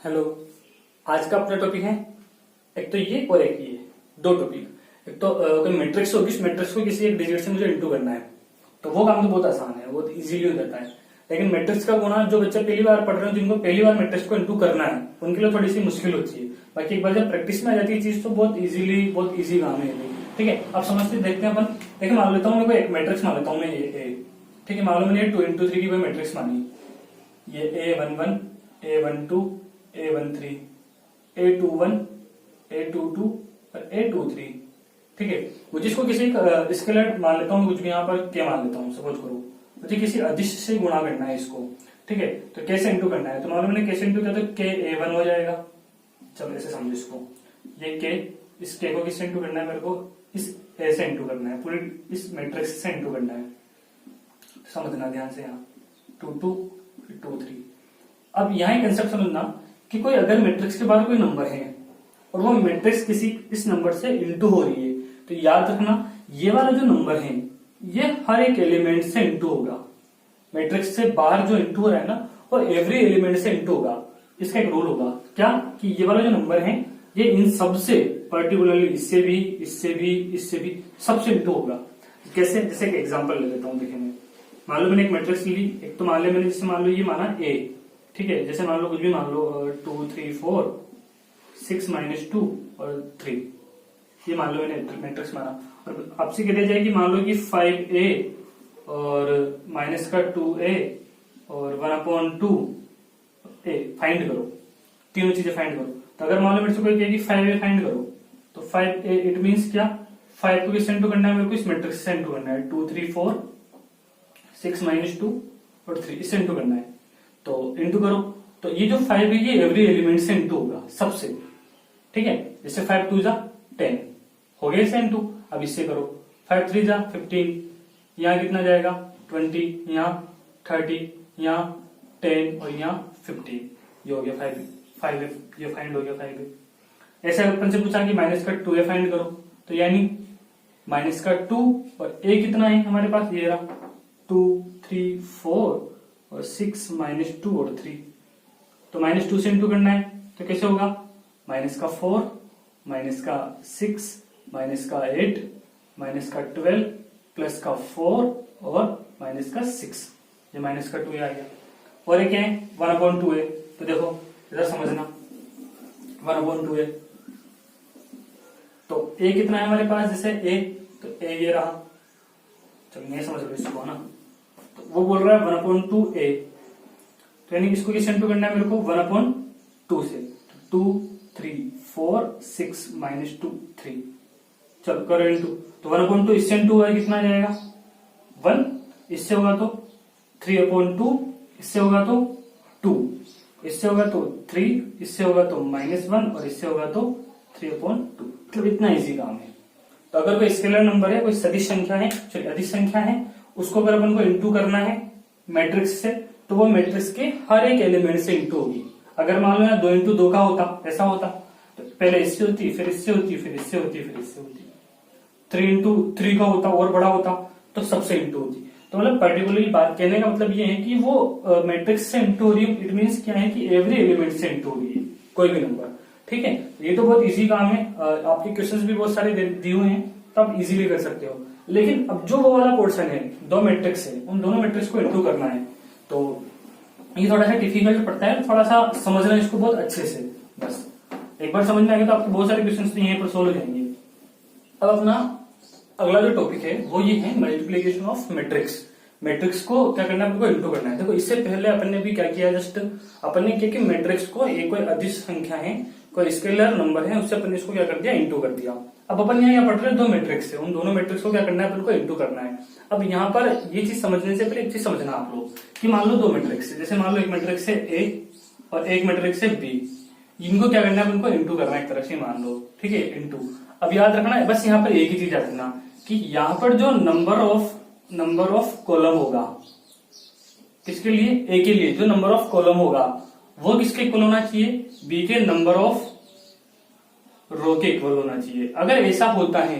Hello. आज का अपना टॉपिक है एक तो ये और एक ये, दो टॉपिक। एक तो कोई मैट्रिक्स होगी, उस मैट्रिक्स को किसी एक डिजिट से मुझे इंटू करना है, तो वो काम तो बहुत आसान है, बहुत इजीली हो जाता है। लेकिन मैट्रिक्स का गुणा जो बच्चे पहली बार पढ़ रहे हैं, जिनको पहली बार मैट्रिक्स को इंटू करना है, उनके लिए थोड़ी सी मुश्किल होती है। बाकी एक बार जब प्रैक्टिस में आ जाती है चीज तो बहुत इजी काम है। ठीक है, आप समझते देखते हैं अपन। लेकिन मान लेता हूँ मैं कोई एक मैट्रिक्स मान लेता हूँ मैं ए। ठीक है, मान लो मैंने 2 into 3 की कोई मैट्रिक्स मानी, ये A11 A12 A13 A21 A22 और A23। ठीक है, मुझे इसको किसी स्केलर मान लेता हूँ, कुछ भी यहाँ पर के मान लेता हूँ, सपोज करो मुझे किसी अदिश से गुणा करना है इसको। ठीक है, तो कैसे इंटू करना है, तो मालूम मैंने कैसे इंटू किया तो के A1 हो जाएगा। चलो ऐसे समझो इसको, ये के, इस के को किससे इंटू करना है, मेरे को इस ए से इंटू करना है, पूरी इस मैट्रिक्स से इंटू करना है। समझना ध्यान से, यहाँ 2 2 2 3। अब यहाँ कंसेप्ट समझना कि कोई अगर मैट्रिक्स के बाद कोई नंबर है और वो मैट्रिक्स किसी इस नंबर से इंटू हो रही है, तो याद रखना ये वाला जो नंबर है ये हर एक एलिमेंट से इंटू होगा। मैट्रिक्स से बाहर जो इंटू हो रहा है ना, वो एवरी एलिमेंट से इंटू होगा। इसका एक रूल होगा क्या, कि ये वाला जो नंबर है ये इन सब से, पर्टिकुलरली इससे भी इससे भी इससे भी सबसे इंटू होगा। कैसे, जैसे एक एग्जांपल ले लेता हूँ, देखेंगे। मान लो मैंने एक मैट्रिक्स ली, एक तो मान लिया मैंने, जैसे मान लो ये माना ए। ठीक है, जैसे मान लो कुछ भी मान लो 2 3 4 6 -2 और 3, ये मान लो मैंने मैट्रिक्स माना। और आपसे कह दिया जाए कि मान लो कि 5a और -2a और 1/2a फाइंड करो, तीनों चीजें फाइंड करो। तो अगर मान लो मेरे से कोई कहे कि 5a फाइंड करो, तो 5a इट मीन्स क्या, 5 को किससे इंटू करना है, मेरे को इस मैट्रिक्स से इंटू करना है। 2 3 4 6 -2 और 3, इससे इंटू करना है। तो इंटू करो, तो ये जो 5 है ये एवरी एलिमेंट से इंटू होगा सबसे। ठीक है, जैसे 5 2 जा 10 हो गया इससे इंटू। अब इससे करो, 5 3 जा 15, यहाँ कितना जाएगा 20, यहाँ 30, यहाँ 10 और यहाँ 15, ये हो गया 5 ये फाइंड हो गया 5। ऐसे अपन से पूछा कि -2a फाइंड करो, तो यानी -2 और a कितना है हमारे पास, ये रहा 2 3 4 और 6 -2 और 3। तो -2 से इंटू करना है, तो कैसे होगा, -4 -6 -8 -12 +4 और -6, ये -2 आ गया। और एक है 1/2a, तो देखो इधर समझना 1/2a, तो a कितना है हमारे पास, जैसे a, तो a ये रहा। चलो नहीं समझ लो इसको ना, तो वो बोल रहा है 1/2a, तो यानी इसको किससे इंटू करना है मेरे को, 1/2 से। 2 3 4 6 -2 3, चलो करो इंटू। तो 1/2 इससे इंटू हुआ कितना जाएगा 1, इससे होगा तो 3/2, इससे होगा तो 2, इससे होगा तो 3, इससे होगा तो -1 और इससे होगा तो 3/2। मतलब इतना इजी काम है। तो अगर कोई स्केलर नंबर है, कोई सदिश संख्या है, चलिए अदिश संख्या है, उसको अगर अपन को इंटू करना है मैट्रिक्स से, तो वो मैट्रिक्स के हर एक एलिमेंट से इंटू होगी। अगर मान लो 2 into 2 का होता, ऐसा होता, तो पहले इससे होती, फिर इससे होती, फिर इससे होती, फिर इससे होती। 3 into 3 का होता और बड़ा होता, तो सबसे इंटू होती। तो मतलब पर्टिकुलरली बात कहने का मतलब ये है कि वो मैट्रिक्स से इंटू हो रही है, इट मीन्स क्या है कि एवरी एलिमेंट से इंटू हो रही है कोई भी नंबर। ठीक है, ये तो बहुत इजी काम है। आपके क्वेश्चंस भी बहुत सारे दिए हुए हैं, तो आप इजीली कर सकते हो। लेकिन अब जो वो वाला पोर्शन है, दो मैट्रिक्स है, उन दोनों मैट्रिक्स को इंटू करना है, तो ये थोड़ा सा डिफिकल्ट पड़ता है, थोड़ा सा समझना इसको बहुत अच्छे से। बस एक बार समझ में आ गया तो आपके बहुत सारे क्वेश्चन तो यहीं पर सोल्व हो जाएंगे। अब अपना अगला जो टॉपिक है वो ये है मल्टीप्लीकेशन ऑफ मैट्रिक्स। मैट्रिक्स को क्या करना है, आपको इंटू करना है। देखो इससे पहले अपन ने भी क्या किया, जस्ट अपन ने क्या कि मैट्रिक्स को, एक कोई अदिश संख्या है, कोई स्केलर नंबर है, उससे अपन ने इसको क्या कर दिया, इंटू कर दिया। अब अपन यहाँ पढ़ रहे हैं दो मैट्रिक्स है, उन दोनों मैट्रिक्स को क्या करना है, अपन को इंटू करना है। अब यहाँ पर ये चीज समझने से पहले एक चीज समझना आप लोग, कि मान लो दो मैट्रिक्स है, जैसे मान लो एक मैट्रिक्स है ए और एक मैट्रिक्स है बी, इनको क्या करना है, अपन को इंटू करना है एक तरह से, मान लो। ठीक है, इंटू। अब याद रखना है बस यहाँ पर एक ही चीज याद रखना, कि यहाँ पर जो नंबर ऑफ कॉलम होगा, किसके लिए, ए के लिए जो नंबर ऑफ कॉलम होगा वो किसके इक्वल होना चाहिए, बी के नंबर ऑफ रो के इक्वल होना चाहिए। अगर ऐसा होता है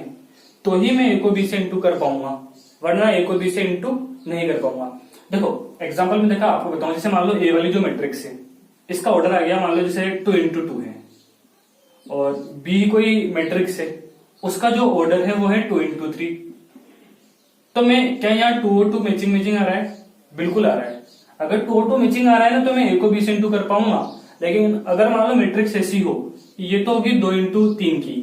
तो ही मैं ए को बी से इंटू कर पाऊंगा, वरना ए को बी से इंटू नहीं कर पाऊंगा। देखो एग्जांपल में देखा आपको बताऊं, जैसे मान लो ए वाली जो मैट्रिक्स है इसका ऑर्डर आ गया, मान लो जैसे 2x2 है और बी कोई मैट्रिक्स है, उसका जो ऑर्डर है वो है 2x3। तो मैं क्या यहाँ 2 और 2 मैचिंग आ रहा है? बिल्कुल आ रहा है। अगर 2 और 2 मैचिंग आ रहा है ना तो मैं ए को बी से इंटू कर पाऊंगा। लेकिन अगर मान लो मैट्रिक्स ऐसी हो, ये तो होगी 2x3 की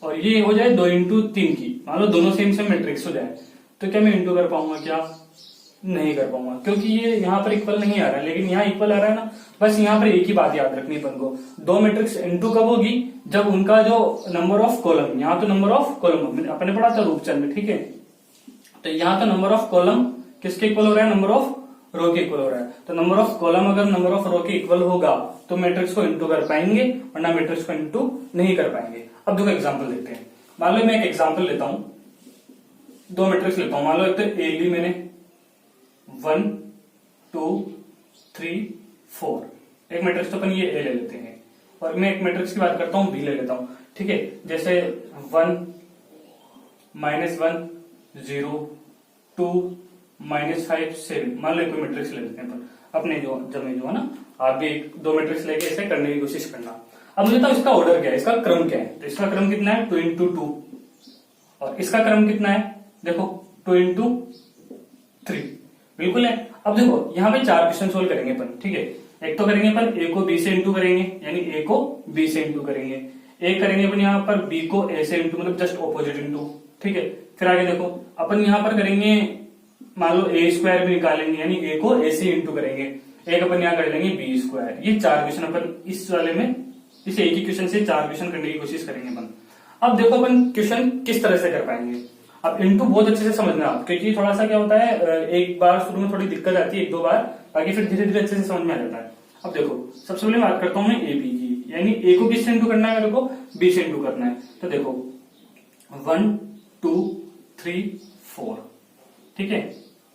और ये हो जाए 2x3 की, मान लो दोनों सेम मैट्रिक्स हो जाए, तो क्या मैं इंटू कर पाऊंगा? क्या नहीं कर पाऊंगा, क्योंकि ये यहाँ पर इक्वल नहीं आ रहा है। लेकिन यहाँ इक्वल आ रहा है ना। बस यहाँ पर एक ही बात याद रखनी अपन को, दो मैट्रिक्स इंटू कब होगी? जब उनका जो नंबर ऑफ कॉलम, यहाँ तो नंबर ऑफ कॉलम अपने पढ़ा था रूपचंद में, ठीक है। तो यहाँ तो नंबर ऑफ कॉलम किसके इक्वल हो रहा है? नंबर ऑफ रो के इक्वल हो रहा है। तो नंबर ऑफ कॉलम अगर नंबर ऑफ रो के इक्वल होगा तो मैट्रिक्स को इंटू कर पाएंगे, वरना मैट्रिक्स को इंटू नहीं कर पाएंगे। अब देखो एग्जांपल लेते हैं। मान लो मैं एक एग्जांपल लेता हूं, दो मैट्रिक्स लेता हूं। मान लो एक तो ए ली मैंने 1 2 3 4, एक मैट्रिक्स तो अपन ये ए ले लेते हैं, और मैं एक मैट्रिक्स की बात करता हूं बी ले लेता हूं, ठीक है। जैसे 1 -1 0 2 -5 7, मान लो कोई मैट्रिक्स ले लेते हैं अपन अपने जो है ना। आप भी दो मैट्रिक्स लेके ऐसे करने की कोशिश करना। अब मुझे तो इसका ऑर्डर क्या है, इसका क्रम क्या है? तो इसका क्रम कितना है? 2x2, और इसका क्रम कितना है? देखो 2x3, बिल्कुल है। अब देखो यहाँ पे 4 क्वेश्चन सोल्व करेंगे अपन, ठीक है। एक तो करेंगे अपन ए को बी से इंटू करेंगे, यानी ए को बी से इंटू करेंगे। एक करेंगे अपन यहाँ पर बी को ए से इंटू, मतलब जस्ट ऑपोजिट इंटू, ठीक है। फिर आगे देखो अपन यहाँ पर करेंगे, मान लो ए स्क्वायर भी निकालेंगे, यानी ए को ए से इंटू करेंगे। एक अपन यहाँ कर लेंगे बी स्क्वायर। ये 4 क्वेश्चन अपन इस वाले में, इस एक ही क्वेश्चन से 4 क्वेश्चन करने की कोशिश करेंगे अपन। अब देखो अपन क्वेश्चन किस तरह से कर पाएंगे। अब इंटू बहुत अच्छे से समझना आप, क्योंकि थोड़ा सा क्या होता है, एक बार शुरू में थोड़ी दिक्कत आती है, एक दो बार, बाकी फिर धीरे धीरे अच्छे से समझ में आ जाता है। अब देखो सबसे पहले बात करता हूं मैं ए बी की, यानी ए को किससे इंटू करना है? मेरे को बी से इंटू करना है। तो देखो 1 2 3 4, ठीक है।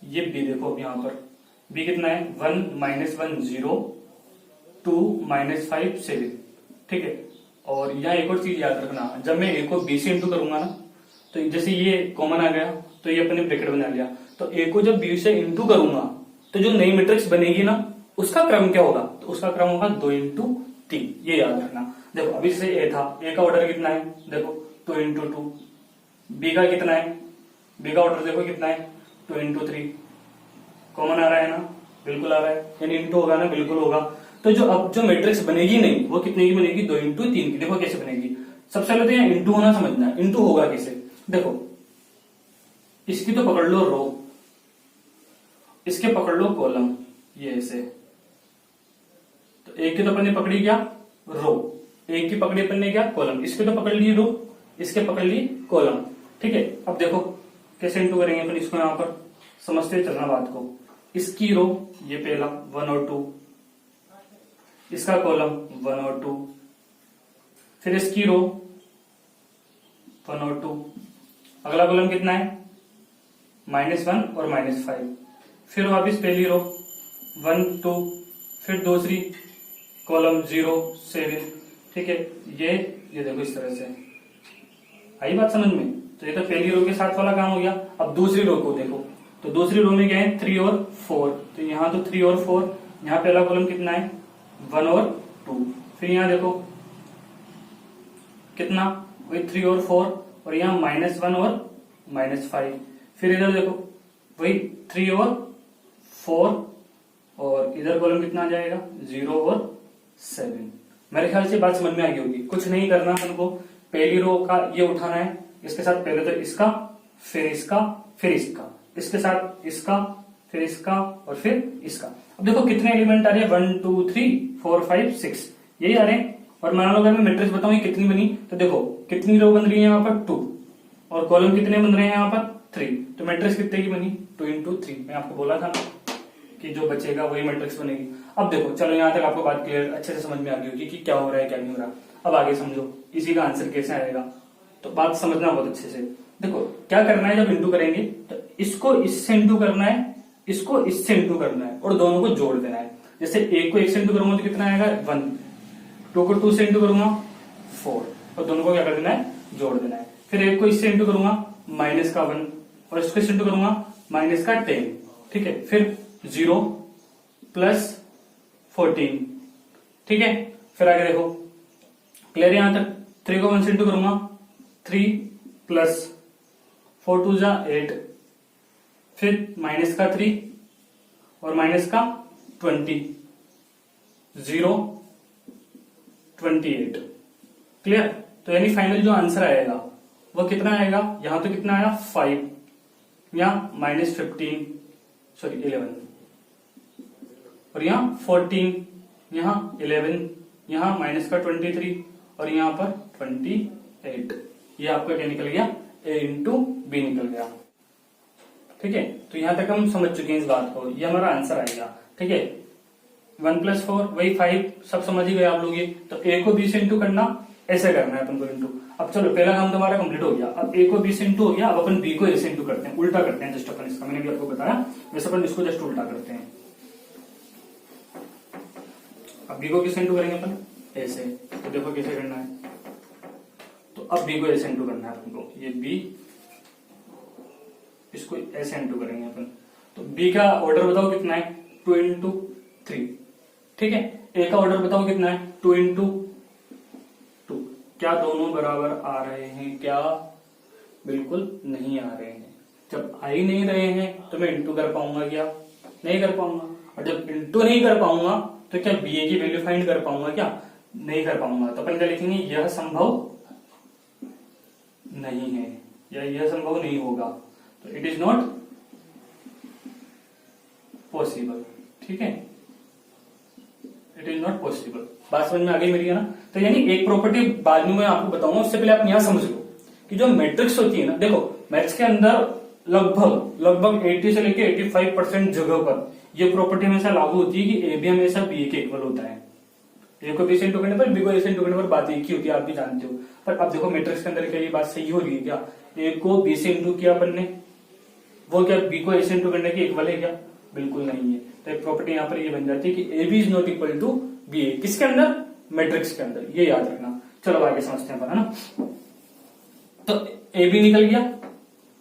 ये बी देखो अब यहाँ पर बी कितना है? 1 -1 0 2 -5 7, ठीक है। और यहाँ एक और चीज याद रखना, जब मैं ए को बी से इंटू करूंगा ना, तो जैसे ये कॉमन आ गया तो ये अपने ब्रैकेट बना लिया, तो ए को जब बी से इंटू करूंगा तो जो नई मैट्रिक्स बनेगी ना उसका क्रम क्या होगा? तो उसका क्रम होगा 2x3, ये याद रखना। देखो अभी जैसे ए था, ए का ऑर्डर कितना है? देखो 2x2। बी का कितना है? बी का ऑर्डर देखो कितना है? 2x3। कॉमन आ रहा है ना? बिल्कुल आ रहा है, यानी इंटू होगा ना? बिल्कुल होगा। तो जो अब जो मैट्रिक्स बनेगी नहीं, वो कितने की बनेगी? 2x3 की। देखो कैसे बनेगी। सबसे पहले तो यहाँ इंटू होना समझना है। इंटू होगा कैसे? देखो इसकी तो पकड़ लो रो, इसके पकड़ लो कॉलम, ये ऐसे। तो एक की तो अपन ने पकड़ी क्या? रो। एक की पकड़ी अपन ने क्या? कॉलम। इसके तो पकड़ ली रो, इसके पकड़ ली कॉलम, ठीक है। अब देखो कैसे इंटू करेंगे अपन इसको, यहां पर समझते चलना बात को। इसकी रो ये पहला 1 और 2, इसका कॉलम 1 और 2, फिर इसकी रो 1 और 2, अगला कॉलम कितना है? -1 और -5, फिर वापिस पहली रो 1 2, फिर दूसरी कॉलम 0 7, ठीक है। ये देखो इस तरह से आई बात समझ में। तो ये तो पहली रो के साथ वाला काम हो गया। अब दूसरी रो को देखो, तो दूसरी रो में क्या है? 3 और 4, तो यहाँ तो 3 और 4, यहाँ पहला कॉलम कितना है? 1 और 2, फिर यहाँ देखो कितना? वही 3 और 4, और यहाँ -1 और -5, फिर इधर देखो वही 3 और 4, और इधर कॉलम कितना आ जाएगा? 0 और 7। मेरे ख्याल से बात समझ में आ गई होगी। कुछ नहीं करना हमको, पहली रो का ये उठाना है, इसके साथ पहले तो इसका, फिर इसका, फिर इसका, इसके साथ इसका, फिर इसका, और फिर इसका। अब देखो कितने एलिमेंट आ रहे हैं? 1 2 3 4 5 6, यही आ रहे हैं। और मान लो अगर मैं मैट्रिक्स बताऊं ये कितनी बनी, तो देखो कितनी रो बन रही है यहाँ पर? 2, और कॉलम कितने बन रहे हैं यहाँ पर? 3। तो मैट्रिक्स कितने की बनी? 2x3। मैं आपको बोला था ना कि जो बचेगा वही मैट्रिक्स बनेगी। अब देखो चलो यहाँ तक आपको बात क्लियर अच्छे से समझ में आ गई होगी कि क्या हो रहा है क्या नहीं हो रहा। अब आगे समझो इसी का आंसर कैसे आएगा, तो बात समझना बहुत अच्छे से। देखो क्या करना है, जब इंटू करेंगे तो इसको इससे इंटू करना है, इसको इससे इंटू करना है, और दोनों को जोड़ देना है। जैसे एक को 1 से इंटू करूंगा तो कितना आएगा? 1, 2 को 2 से इंटू करूंगा 4, और दोनों को क्या कर देना है? जोड़ देना है। फिर एक को इससे इंटू करूंगा -1, और इसको इससे इंटू करूंगा -10, ठीक है। फिर 0 + 14, ठीक है, फिर आगे देखो, क्लियर यहां तक। 3 को 1 से इंटू करूंगा, 3 प्लस 4 2 जा 8, फिर माइनस का 3 और माइनस का 20, 0 28। क्लियर, तो यानी फाइनल जो आंसर आएगा वो कितना आएगा, यहां तो कितना आया 5, यहां माइनस 15 सॉरी 11, और यहां 14, यहां 11, यहां माइनस का 23 और यहां पर 28। ये आपका क्या निकल गया, a इंटू बी निकल गया। ठीक है, तो यहां तक हम समझ चुके हैं इस बात को, ये हमारा आंसर आएगा। ठीक है, 1 + 4 वही 5, सब समझ ही गए आप लोग ये। तो a को b से इंटू करना, ऐसे करना है अपन को इंटू। अब चलो पहला काम तो हमारा कंप्लीट हो गया, अब a को b से इंटू हो गया, अब अपन b को a से इंटू करते हैं, उल्टा करते हैं जस्ट अपन इसका, मैंने भी आपको बताया वैसे अपन इसको जस्ट उल्टा करते हैं। अब b को किससे इंटू करेंगे अपन, a से, तो देखो कैसे करना है। तो अब b को a से इंटू करना है अपन को, ये b इसको ऐसे इंटू करेंगे अपन। तो b का ऑर्डर बताओ कितना है, 2 इंटू 3। ठीक है, a का ऑर्डर बताओ कितना है, 2 इंटू 2। क्या दोनों बराबर आ रहे हैं क्या, बिल्कुल नहीं आ रहे हैं। जब आ ही नहीं रहे हैं तो मैं इंटू कर पाऊंगा क्या, नहीं कर पाऊंगा। और जब इंटू नहीं कर पाऊंगा तो क्या बी ए की वैल्यू फाइंड कर पाऊंगा क्या, नहीं कर पाऊंगा। तो अपन क्या लिखेंगे, यह संभव नहीं है या यह संभव नहीं होगा, तो इट इज नॉट पॉसिबल। ठीक है, इट इज नॉट पॉसिबल। बात समझ में आ गई मेरी, है ना। तो यानी एक प्रॉपर्टी बाद में मैं आपको बताऊंगा, उससे पहले आप यहां समझ लो कि जो मैट्रिक्स होती है ना, देखो मैथ्स के अंदर लगभग 80 से लेके 85% जगह पर ये प्रॉपर्टी हमेशा लागू होती है कि ए बी हमेशा बी के इक्वल होता है। ए को बी से इंटू करने पर, बी को ए से इंटू करने पर बात एक ही होती है, आप भी जानते हो। पर अब देखो मैट्रिक्स के अंदर क्या ये बात सही हो रही है क्या, ए को बी से इंटू किया अपन ने, वो क्या बी को ए से इंटू करने के इक्वल है क्या, बिल्कुल नहीं है। तो एक प्रॉपर्टी यहाँ पर ये बन जाती है कि A B is not equal to B A, किसके अंदर, मैट्रिक्स के अंदर, ये याद रखना। चलो आगे समझते हैं अपन, है ना। तो ए बी निकल गया,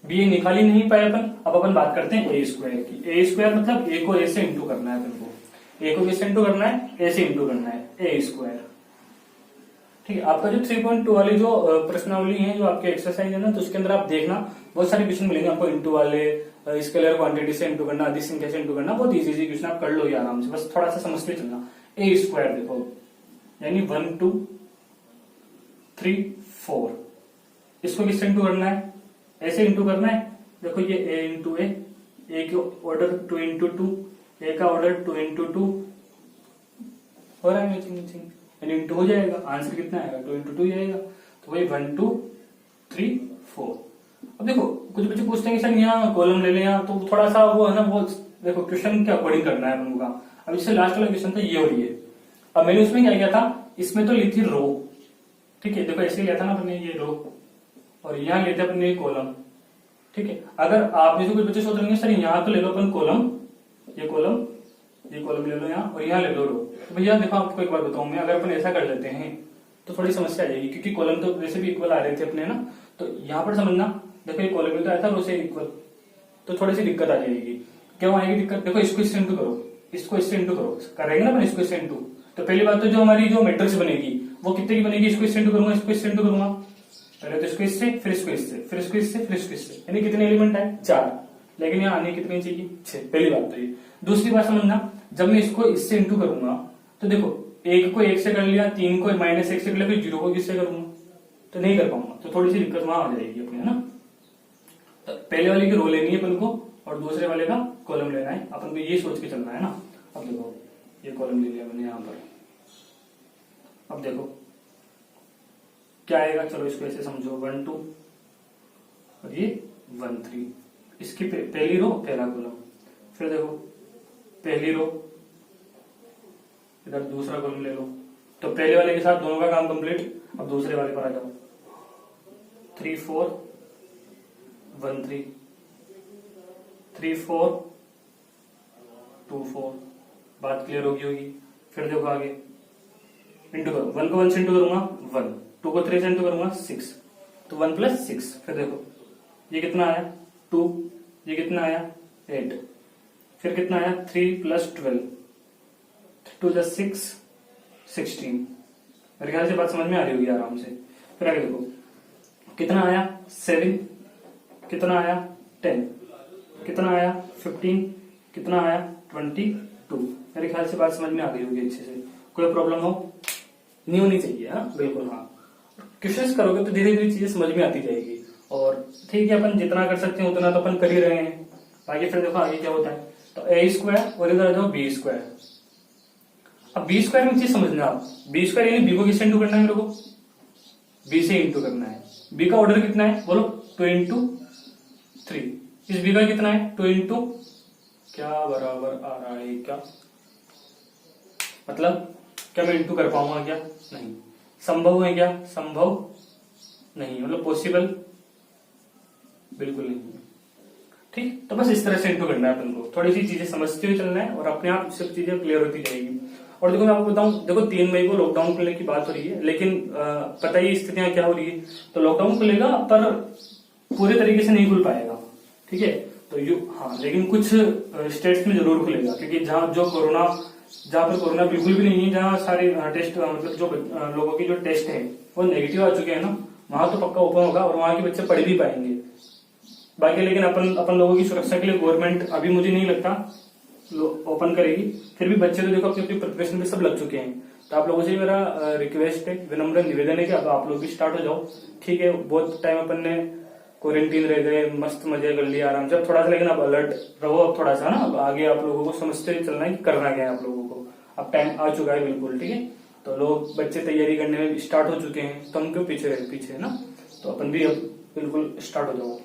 बी ए निकाल ही नहीं पाए अपन। अब अपन बात करते हैं ए स्क्वायर की। ए स्क्वायर मतलब ए को ए से इंटू करना है अपन को, ए को बी से इंटू करना है, ए से इंटू करना है, ए स्क्वायर। ठीक है, आपका जो 3.2 वाली जो प्रश्नावली है, जो आपके एक्सरसाइज है ना, तो उसके अंदर आप देखना बहुत सारे क्वेश्चन मिलेंगे आपको इंटू वाले, स्केलर क्वांटिटी से इंटू करना, अधिक संख्या से इंटू करना, बहुत इजी क्वेश्चन आप कर लोगे आराम से, बस थोड़ा सा समझते चलना। ए स्क्वायर देखो, यानी 1 2 3 4, इसको किससे इंटू करना है, ऐसे इंटू करना है। देखो ये a इंटू ए का ऑर्डर 2 इंटू 2, ए का ऑर्डर 2 इंटू 2 हो रहा है, यानी इंटू हो जाएगा, आंसर कितना आएगा, 2 इंटू 2 जाएगा। तो वही 1 2 3 4। अब देखो कुछ बच्चे पूछते हैं कि सर यहाँ कॉलम ले लें, तो थोड़ा सा वो है ना, वो देखो क्वेश्चन के अकॉर्डिंग करना है अपन का। अब इससे लास्ट वाला क्वेश्चन था ये हो रही है। अब मैंने उसमें क्या किया था, इसमें तो ली थी रो, ठीक है, देखो ऐसे लिया था ना अपने, ये रो, और यहाँ लेते अपने ये कॉलम। ठीक है, अगर आप में से कुछ बच्चे सोच रहे हैं सर यहाँ तो ले लो अपन कॉलम, ये कॉलम ले लो यहाँ, और यहाँ ले लो रो। तो भैया देखो आपको एक बार बताऊं मैं, अगर अपन ऐसा कर लेते हैं तो थोड़ी समस्या आ जाएगी, क्योंकि कॉलम तो वैसे भी इक्वल आ रहे थे अपने ना। तो यहाँ पर समझना, देखो ये कॉलम में तो आया था रो से इक्वल, तो थोड़ी सी दिक्कत आ जाएगी। क्यों आएगी दिक्कत, देखो इसको इससे इंटू करो, इसको इससे इंटू करो, करेंगे ना अपन इसको इससे इंटू। तो पहली बात तो जो हमारी जो मैट्रिक्स बनेगी वो कितने की बनेगी, इसको इससे इंटू करूंगा, इसको इससे इंटू करूंगा, पहले तो इसको इससे, फिर इसको इससे, फिर इसको इससे, फिर इसको इससे, यानी कितने एलिमेंट है, 4। लेकिन यहाँ आने कितनी चाहिए, 6। पहली बात तो ये। दूसरी बात समझना, जब मैं इसको इससे इंटू करूंगा तो देखो 1 को 1 से कर लिया, 3 को -1 से कर लिया, फिर 0 को किससे करूंगा, तो नहीं कर पाऊंगा, तो थोड़ी सी दिक्कत वहां आ जाएगी अपने, है ना। तो पहले वाले की रो लेनी है अपन को, और दूसरे वाले का कॉलम लेना है अपन को, ये सोच के चलना है ना। अब देखो ये कॉलम ले लिया मैंने यहाँ पर, अब देखो क्या आएगा, चलो इसको ऐसे समझो, 1 2 और ये 1 3, इसकी पहली रो पहला कॉलम, फिर देखो पहली रो, इधर दूसरा कॉलम ले लो। तो पहले वाले के साथ दोनों का काम कंप्लीट। अब दूसरे वाले पर आ जाओ, 3 4 1 3 3 4 2 4, बात क्लियर होगी। फिर देखो आगे इंटू करो, 1 को 1 से इंटू करूंगा 1, 2 को 3 से इंटू करूंगा 6, तो 1 + 6। फिर देखो ये कितना आया 2, ये कितना आया 8, फिर कितना आया 3 + 12, 2 + 6 16। मेरे ख्याल से बात समझ में आ रही होगी आराम से। फिर आगे देखो कितना आया 7, कितना आया 10, कितना आया 15, कितना आया 22। मेरे ख्याल से बात समझ में आ गई होगी अच्छे से। कोई प्रॉब्लम हो नहीं होनी चाहिए। हाँ बिल्कुल। हाँ क्वेश्चंस करोगे तो धीरे धीरे चीजें समझ में आती जाएगी। और ठीक है अपन जितना कर सकते हैं उतना तो अपन कर ही रहे हैं। बाकी फिर देखो आगे क्या होता है। तो ए स्क्वायर और इधर आ जाओ बी स्क्वायर। अब बी स्क्वायर में चीज समझना आप, बी स्क्वायर यानी बी को किससे इंटू करना है मेरे को, बी से इंटू करना है। बी का ऑर्डर कितना है बोलो 2 इंटू 3। इस बी का कितना है 2 इंटू क्या बराबर आ रहा है क्या, मतलब क्या मैं इंटू कर पाऊंगा क्या, नहीं। संभव है क्या, संभव नहीं, मतलब पॉसिबल बिल्कुल नहीं है। ठीक, तो बस इस तरह से इंटू करना है अपन को। थोड़ी सी चीजें समझते हुए चलना है और अपने आप सब चीजें क्लियर होती जाएगी। और देखो मैं आपको बताऊं, देखो 3 मई को लॉकडाउन खुलने की बात हो रही है, लेकिन पता ही स्थितियां क्या हो रही है। तो लॉकडाउन खुलेगा पर पूरे तरीके से नहीं खुल पाएगा, ठीक है। तो हाँ, लेकिन कुछ स्टेट्स में जरूर खुलेगा, क्योंकि जहाँ पर कोरोना बिल्कुल भी नहीं है, जहाँ सारे टेस्ट मतलब जो लोगों की जो टेस्ट है वो नेगेटिव आ चुके हैं ना, वहां तो पक्का ओपन होगा और वहां के बच्चे पढ़ भी पाएंगे। बाकी लेकिन अपन लोगों की सुरक्षा के लिए गवर्नमेंट अभी मुझे नहीं लगता ओपन करेगी। फिर भी बच्चे तो देखो अपनी अपनी प्रिपरेशन में सब लग चुके हैं। तो आप लोगों से मेरा रिक्वेस्ट है, विनम्र निवेदन है कि अब आप लोग भी स्टार्ट हो जाओ। ठीक है, बहुत टाइम अपन ने क्वारंटीन रह गए, मस्त मजे कर लिया आराम से। अब थोड़ा सा लेकिन अब अलर्ट रहो, अब थोड़ा सा ना, अब आगे आप लोगों को समझते चलना है कि करना क्या है आप लोगों को। अब टाइम आ चुका है बिल्कुल, ठीक है। तो लोग बच्चे तैयारी करने में स्टार्ट हो चुके हैं, तो हम क्यों पीछे है ना। तो अपन भी अब बिल्कुल स्टार्ट हो जाओ।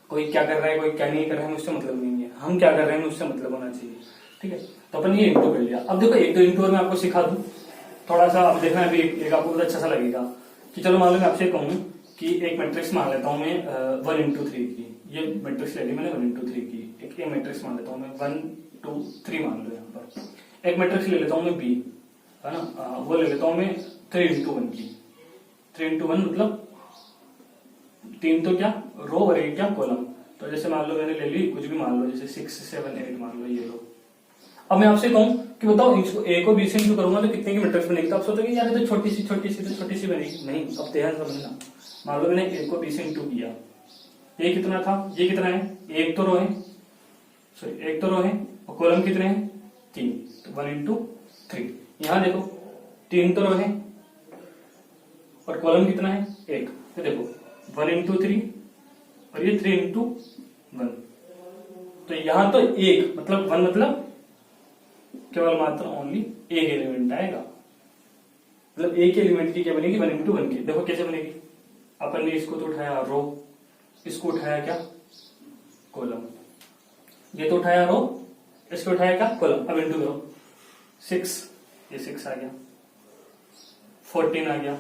कोई क्या कर रहा है कोई क्या नहीं कर रहा है मुझसे मतलब नहीं है, हम क्या कर रहे हैं मुझसे मतलब होना चाहिए, ठीक है। तो अपन ये इंटू कर लिया। अब देखो एक दो इंटू और मैं आपको सिखा दूं थोड़ा सा। अब देखना अभी एक आपको बहुत अच्छा सा लगेगा कि चलो मान लो मैं आपसे कहूँ कि एक मैट्रिक्स मान लेता हूँ मैं 1 इंटू 3 की। ये मैट्रिक्स ले ली मैंने 1 इंटू 3 की। एक ये मैट्रिक्स मान लेता हूँ मैं 1 2 3 मान लो। यहाँ पर एक मैट्रिक्स ले लेता हूँ मैं बी, है ना। वो ले लेता हूँ मैं 3 इंटू 1 की। 3 इंटू 1 मतलब 3 तो क्या रो और 1 क्या कॉलम। तो जैसे मान लो मैंने ले ली कुछ भी मान लो, जैसे 6 7 8 मान लो, ये लो। अब मैं आपसे कहूं कि बताओ ए को बी से इंटू करूंगा तो कितने की मैट्रिक्स बनेगी। तो आप सोचोगे यार तो छोटी सी बनेगी। नहीं, अब ध्यान समझना। मान लो मैंने ए को बी से इंटू किया, ये कितना था, ये कितना है, एक तो रो है, सॉरी एक तो रो है, और कॉलम कितने हैं 3, तो 1 इंटू 3। यहां देखो 3 तो रो है और कॉलम कितना है 1, तो देखो 1 इंटू 3 और ये 3 इंटू 1। तो यहां तो 1 मतलब 1 मतलब केवल मात्र ओनली एक एलिमेंट आएगा। मतलब एक एलिमेंट की क्या बनेगी 1 इंटू 1 की। देखो कैसे बनेगी, अपन ने इसको तो उठाया रो, इसको उठाया क्या कॉलम, ये तो उठाया रो, इसको उठाया क्या कॉलम। अब इंटू करो 6, ये 6 आ गया, 14 आ गया,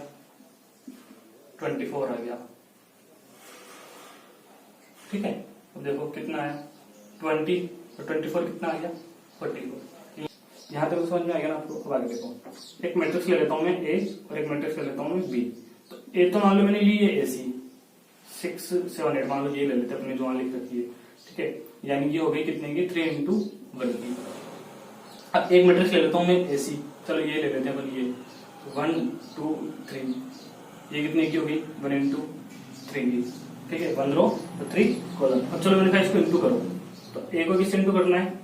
24 आ गया, ठीक है। अब देखो कितना है 20 और 24 कितना आ गया 44। यहां तक समझ में आ गया ना आपको। अब आगे देखो एक मैट्रिक्स ले लेता हूं मैं ए और एक मैट्रिक्स ले लेता हूं मैं बी। तो ए तो मान लो मैंने ली है एसी 6 7 8, मान लो ये ले लेते अपने जो वहां लिख रखी है, ठीक है। यानी कि हो गई कितने की 3 इंटू 1 की। अब एक मैट्रिक्स ले लेता हूं मैं एसी, चलो ये ले लेते हैं अपन, ये 1 2 3, ये कितने की होगी 1 इंटू 3 की, ठीक है। 1 रो तो 3 कॉलम। अब चलो मैंने कहा इसको इंटू करो, तो ए को किससे इंटू करना है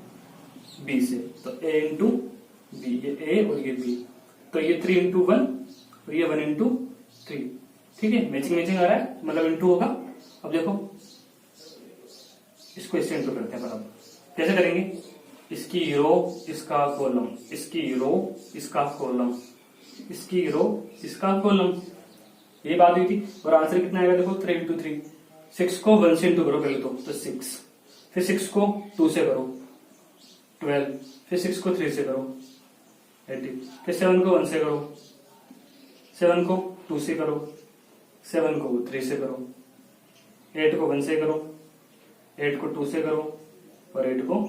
बी से, तो ए इंटू बी, ये ए और ये बी, तो ये 3 इंटू 1 और ये 1 इंटू 3, ठीक है। मैचिंग आ रहा है, मतलब इंटू होगा। अब देखो इसको इससे इंटू करते हैं बराबर। कैसे करेंगे, इसकी रो इसका कॉलम, इसकी रो इसका कॉलम, इसकी रो इसका कॉलम, ये बात हुई थी। और आंसर कितना आएगा देखो 3 इंटू 3। 6 को 1 से इंटू करो पहले तो 6, फिर 6 को 2 से करो 12, फिर 6 को 3 से करो 18, फिर 7 को 1 से करो, 7 को 2 से करो, 7 को 3 से करो, 8 को 1 से करो, 8 को 2 से करो और 8 को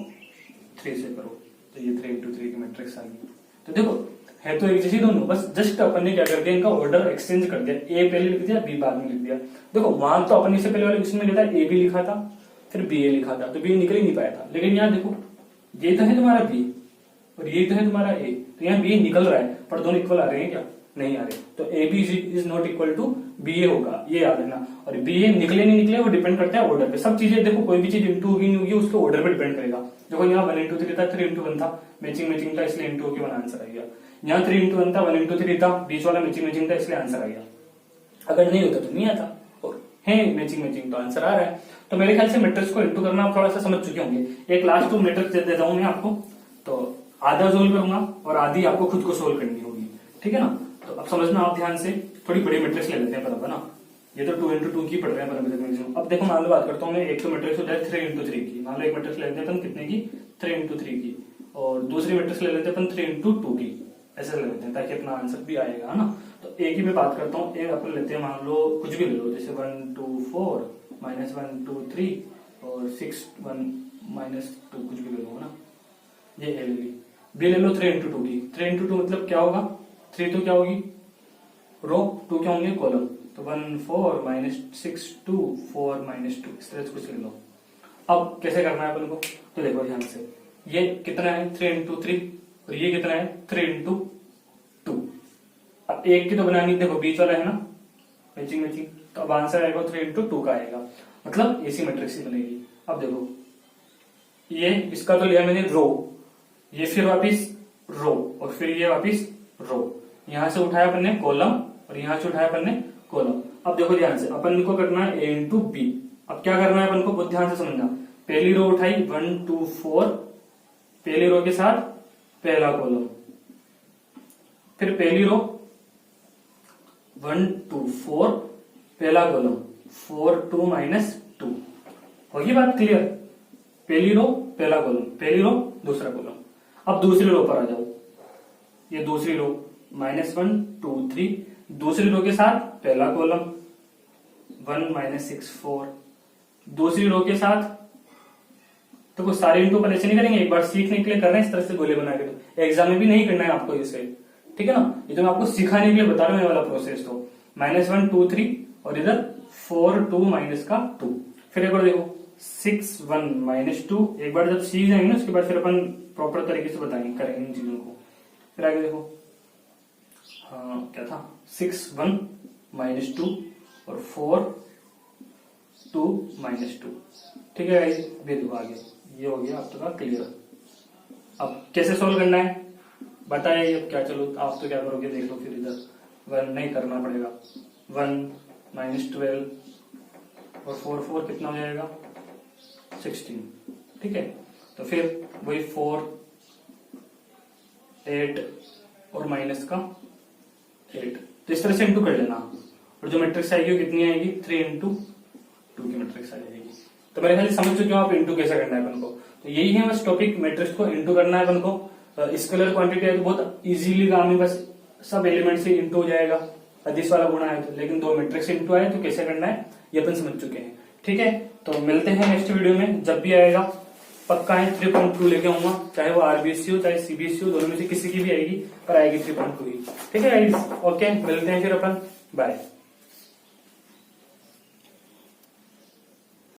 3 से करो। तो ये 3 इंटू 3 की मैट्रिक्स आ गई। तो देखो है तो एक जैसी दोनों, बस जस्ट अपन ने क्या कर दिया, इनका ऑर्डर एक्सचेंज कर दिया। ए पहले लिख दिया, बी बाद में लिख दिया। देखो वहां तो अपन इससे पहले वाले क्वेश्चन में लिखा ए बी लिखा था, फिर बी ए लिखा था, तो बी निकल ही नहीं पाया था। लेकिन यहाँ देखो ये तो है तुम्हारा बी और ये तो है तुम्हारा ए, तो यहाँ बी निकल रहा है पर दोनों इक्वल आ रहे हैं क्या, नहीं आ रहे, तो A B is not equal to B A होगा, ये याद रखना। और बी ए निकले नहीं निकले वो डिपेंड करता है ऑर्डर पे, सब चीजें देखो कोई भी चीज इंटू होगी नहीं होगी उसके ऑर्डर पे डिपेंड करेगा। देखो यहाँ 1 into 3 था, 3 into 1 था, मैचिंग था इसलिए इंटू होकर 1 आंसर आ गया। यहाँ 3 into 1 था, 1 into 3 था, बीच वाला मैचिंग था इसलिए आंसर आ गया। अगर नहीं होता तो नहीं आता, और है मैचिंग तो आंसर आ रहा है। तो मेरे ख्याल से मैट्रिक्स को इंटू करना आप थोड़ा सा समझ चुके होंगे। एक लास्ट 2 मैट्रिक्स दे देता हूं मैं आपको, तो आधा सोल्व करूंगा और आधी आपको खुद को सोल्व करनी होगी, ठीक है ना। तो अब समझना आप ध्यान से, थोड़ी बड़ी मैट्रिक्स ले लेते हैं बराबर ना, ये तो 2 into 2 की पढ़ रहे हैं बराबर। अब देखो मान लो बात करता हूँ मैं, एक तो मैट्रिक्स हो जाए 3 into 3 की, मान लो एक मैट्रिक्स ले लेते हैं अपन कितने की, 3 into 3 की, और दूसरी मैट्रिक्स ले लेते हैं अपन 3 into 2 की, ऐसे ले लेते हैं ताकि अपना आंसर भी आएगा, है ना। तो एक ही मैं बात करता हूँ, एक अपन लेते हैं मान लो कुछ भी ले लो, जैसे 1 2 4 -1 2 3 और 6 1 -2 कुछ भी ले लो ना, ये एल बी ले लो 3 into 2 की। 3 into 2 मतलब क्या होगा, 3 तो क्या होगी रो, 2 क्या होंगे कॉलम, तो 1 4 -6 2 4 -2 इस तरह से कुछ ले लो। अब कैसे करना है अपन को, तो देखो ध्यान से, ये कितना है 3 into 3 और ये कितना है 3 into 2। अब एक की तो बनानी, देखो बीच वाला है ना मैचिंग, तो अब आंसर आएगा 3 into 2 का आएगा, मतलब ऐसी मैट्रिक्स ही बनेगी। अब देखो ये इसका तो लिया मैंने रो, ये फिर वापिस रो और फिर ये वापिस रो, यहां से उठाया अपन ने कॉलम और यहां से उठाया अपन ने कॉलम। अब देखो ध्यान से, अपन को करना है ए इंटू बी। अब क्या करना है अपन को, बहुत ध्यान से समझना, पहली रो उठाई 1 2 4, पहली रो के साथ पहला कॉलम, फिर पहली रो 1 2 4 पहला कॉलम 4 2 -2, होगी बात क्लियर। पहली रो पहला कॉलम, पहली रो दूसरा कॉलम। अब दूसरी रो पर आ जाओ, ये दूसरी रो -1 2 3, दूसरी रो के साथ पहला कॉलम 1 -6 4, दूसरी रो के साथ, तो कुछ सारे इंटू पर ऐसे नहीं करेंगे, एक बार सीखने के लिए करना है इस तरह से गोले बना के, तो एग्जाम में भी नहीं करना है आपको इसे, ठीक है ना। ये तो मैं आपको सिखाने के लिए बता रहा हूं, ये वाला प्रोसेस। तो -1 2 3 और इधर 4 2 -2, फिर एक बार देखो 6 1 -2, एक बार जब सीख जाएंगे ना उसके बाद फिर अपन प्रॉपर तरीके से बताएंगे, करेंगे इन चीजों को। फिर आगे देखो, हाँ क्या था 6 1 -2 और 4 2 -2, ठीक है गाइस। अभी देखो आगे ये हो गया आपका क्लियर। अब कैसे सोल्व करना है बताइए, अब क्या, चलो आप तो क्या करोगे देख लो, फिर इधर 1 नहीं करना पड़ेगा, 1 -12 और 4 4 कितना हो जाएगा 16, ठीक है। तो फिर वही 4 8 और माइनस का 8, तो इस तरह से इंटू कर लेना, और जो मैट्रिक्स आएगी वो कितनी आएगी 3 into 2 की मैट्रिक्स आ जाएगी। तो मेरे ख्याल से समझ चुके हो आप इंटू कैसे करना है अपन को। तो यही है बस टॉपिक, मैट्रिक्स को इंटू करना है अपन को। स्केलर क्वांटिटी है तो बहुत इजीली काम है, बस सब एलिमेंट से इंटू हो जाएगा, अदिश वाला गुणा है तो, लेकिन 2 मैट्रिक्स इंटू आए तो कैसे करना है ये अपन समझ चुके हैं, ठीक है। तो मिलते हैं नेक्स्ट वीडियो में, जब भी आएगा पक्का है 3.2 लेके आऊंगा, चाहे वो आरबीएससी हो चाहे सीबीएसई हो, दोनों में से किसी की भी आएगी, पर आएगी 3.2 ही, ठीक है गाइस। ओके मिलते हैं फिर अपन, बाय।